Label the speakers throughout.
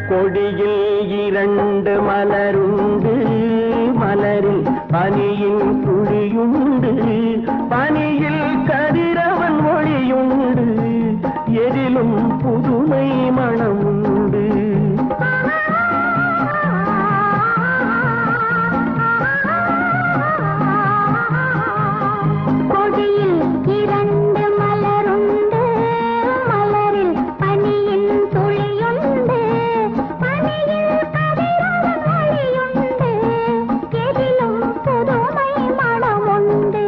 Speaker 1: கொடியில் இரண்டு மலருண்டு மலரில் பனியின் துளியுண்டு பனியில் கதிரவன் ஒளியுண்டு எதிலும் புதுமை மணமுண்டு
Speaker 2: கொடியில் இரண்டு மலருண்டு மலரில் பனியின் துளியுண்டு பனியில் கதிரவன் ஒளியுண்டு எதிலும் புதுமை மணமுண்டு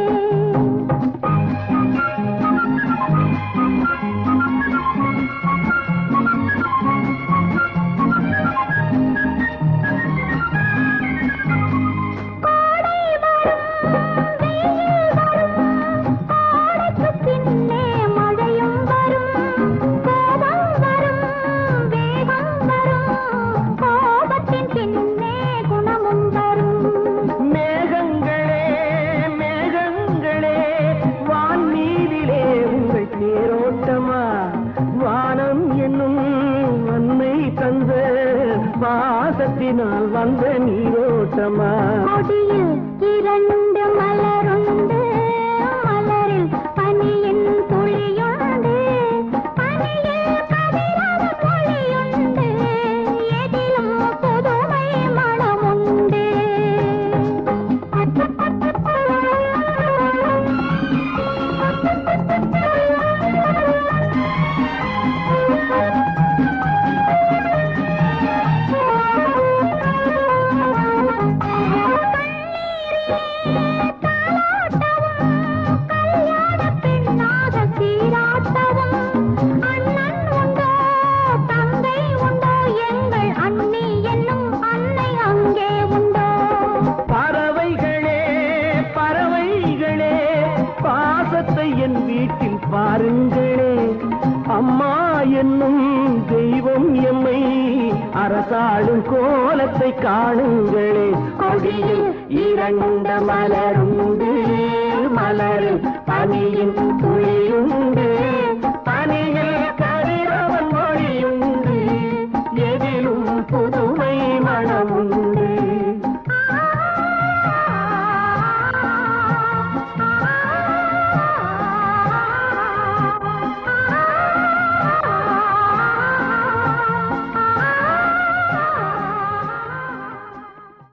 Speaker 2: வாசத்தினால் வந்த நீரோட்டமா
Speaker 3: கொடியில் இரண்டு மலருண்டு மலரில் பனியின் துளியுண்டு பனியில் கதிரவன் ஒளியுண்டு எதிலும் புதுமை மணமுண்டு
Speaker 1: என் வீட்டில் பாருங்களே அம்மா என்னும் தெய்வம் எம்மை அரசாளும் கோலத்தை காணுங்களே கொடியில் இரண்டு மலருண்டு மலரில் பனியின் துளியுண்டு